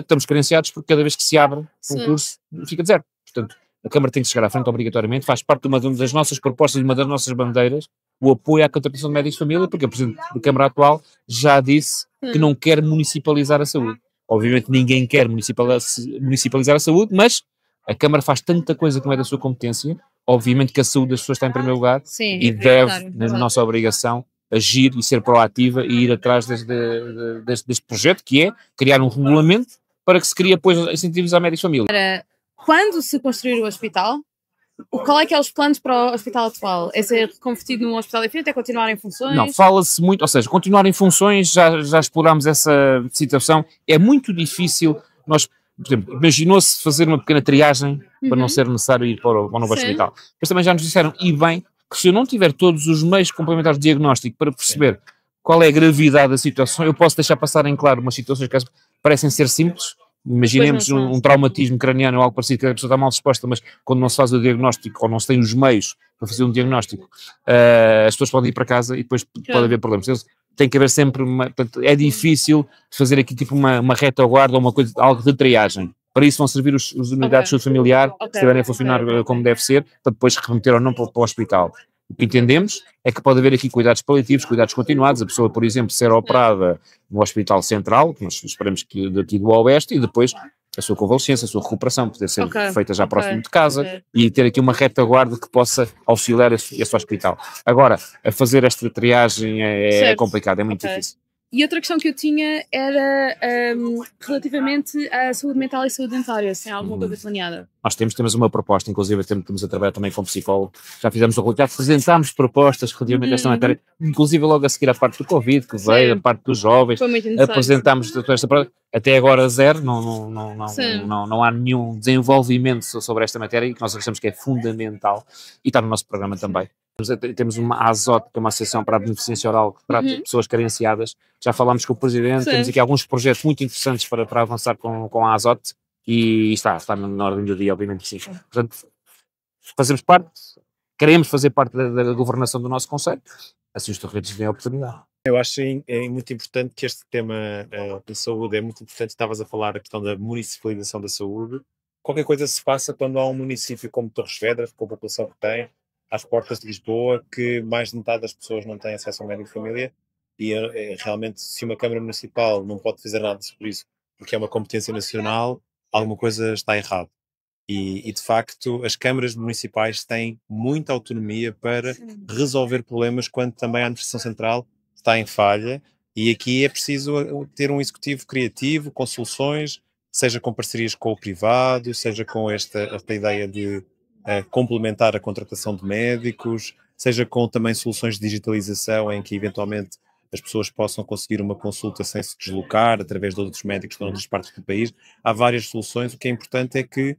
estamos carenciados porque cada vez que se abre um curso fica deserto. Portanto, a Câmara tem que chegar à frente obrigatoriamente, faz parte de uma das nossas propostas e uma das nossas bandeiras, o apoio à contratação de médicos de família, porque a Presidente da Câmara atual já disse que não quer municipalizar a saúde. Obviamente ninguém quer municipalizar a saúde, mas a Câmara faz tanta coisa que não é da sua competência, obviamente que a saúde das pessoas está em primeiro lugar e deve, na nossa obrigação, agir e ser proativa e ir atrás deste projeto, que é criar um regulamento para que se crie apoio incentivos à médicos de família. Quando se construir o hospital, qual é que é os planos para o hospital atual? É ser convertido num hospital diferente? É continuar em funções? Não, fala-se muito, ou seja, continuar em funções, já explorámos essa situação, é muito difícil. Nós, por exemplo, imaginou-se fazer uma pequena triagem para não ser necessário ir para o novo hospital. Mas também já nos disseram, e bem, que se eu não tiver todos os meios complementares de diagnóstico para perceber qual é a gravidade da situação, eu posso deixar passar em claro umas situações que parecem ser simples. Imaginemos um traumatismo craniano ou algo parecido, que a pessoa está mal disposta, mas quando não se faz o diagnóstico ou não se tem os meios para fazer um diagnóstico, as pessoas podem ir para casa e depois pode haver problemas. tem que haver sempre portanto, é difícil fazer aqui tipo uma retaguarda ou uma coisa, algo de triagem. Para isso vão servir os unidades de saúde familiar, se estiverem a funcionar como deve ser, para depois remeter ou não para o hospital. O que entendemos é que pode haver aqui cuidados paliativos, cuidados continuados, a pessoa, por exemplo, ser operada no Hospital Central, que nós esperamos que daqui do Oeste, e depois a sua convalescença, a sua recuperação, poder ser feita já próximo de casa e ter aqui uma retaguarda que possa auxiliar esse hospital. Agora, a fazer esta triagem é complicado, é muito difícil. E outra questão que eu tinha era relativamente à saúde mental e saúde dentária, se tem alguma coisa planeada? Nós temos uma proposta, inclusive estamos a trabalhar também com psicólogo, já apresentámos propostas relativamente a esta matéria, inclusive logo a seguir à parte do Covid, que veio, a parte dos jovens, apresentámos toda esta proposta, até agora zero, não há nenhum desenvolvimento sobre esta matéria e que nós achamos que é fundamental e está no nosso programa também. Temos uma ASOT, que é uma associação para a beneficência oral que trata de pessoas carenciadas. Já falámos com o Presidente, temos aqui alguns projetos muito interessantes para avançar com a ASOT e está na ordem do dia, obviamente que sim. Portanto, fazemos parte, queremos fazer parte da governação do nosso concelho, assim os torretos têm a oportunidade. Eu acho muito importante que este tema de saúde é muito importante. Estavas a falar a questão da municipalização da saúde. Qualquer coisa se faça quando há um município como Torres Vedras, com a população que tem, às portas de Lisboa, que mais de metade das pessoas não têm acesso ao médico de família e realmente se uma Câmara Municipal não pode fazer nada sobre isso porque é uma competência nacional, alguma coisa está errado. E de facto as câmaras municipais têm muita autonomia para resolver problemas quando também a administração central está em falha e aqui é preciso ter um executivo criativo, com soluções, seja com parcerias com o privado, seja com esta ideia de complementar a contratação de médicos, seja com também soluções de digitalização em que eventualmente as pessoas possam conseguir uma consulta sem se deslocar através de outros médicos de outras partes do país. Há várias soluções, o que é importante é que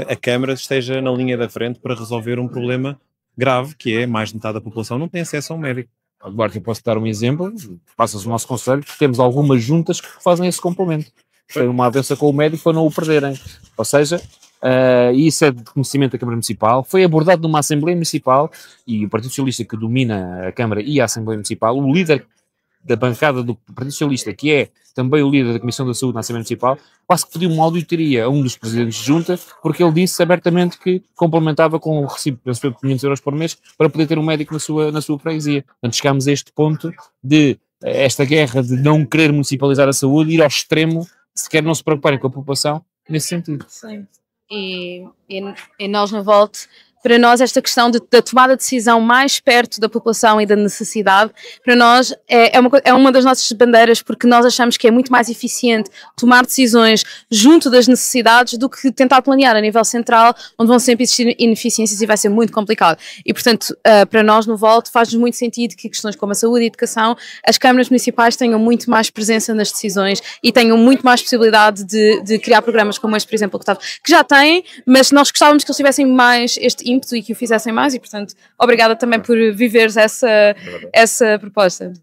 a Câmara esteja na linha da frente para resolver um problema grave, que é mais de metade da população não tem acesso a um médico. Agora que eu posso dar um exemplo, passas o nosso conselho, temos algumas juntas que fazem esse complemento. Tem uma avença com o médico para não o perderem. Ou seja, isso é de conhecimento da Câmara Municipal, foi abordado numa Assembleia Municipal e o Partido Socialista que domina a Câmara e a Assembleia Municipal, o líder da bancada do Partido Socialista, que é também o líder da Comissão da Saúde na Assembleia Municipal, quase que pediu uma auditoria a um dos presidentes de junta, porque ele disse abertamente que complementava com o recibo de 500 euros por mês para poder ter um médico na sua freguesia. Portanto, chegámos a este ponto de esta guerra de não querer municipalizar a saúde, ir ao extremo, sequer não se preocuparem com a população, nesse sentido. Sim. E nós na Volt, para nós esta questão da tomada de decisão mais perto da população e da necessidade, para nós é uma das nossas bandeiras, porque nós achamos que é muito mais eficiente tomar decisões junto das necessidades do que tentar planear a nível central, onde vão sempre existir ineficiências e vai ser muito complicado. E portanto, para nós no Volt faz-nos muito sentido que questões como a saúde e a educação, as câmaras municipais tenham muito mais presença nas decisões e tenham muito mais possibilidade de criar programas como este, por exemplo, que já têm, mas nós gostávamos que eles tivessem mais este ímpeto e que o fizessem mais e, portanto, obrigada também por viveres essa proposta.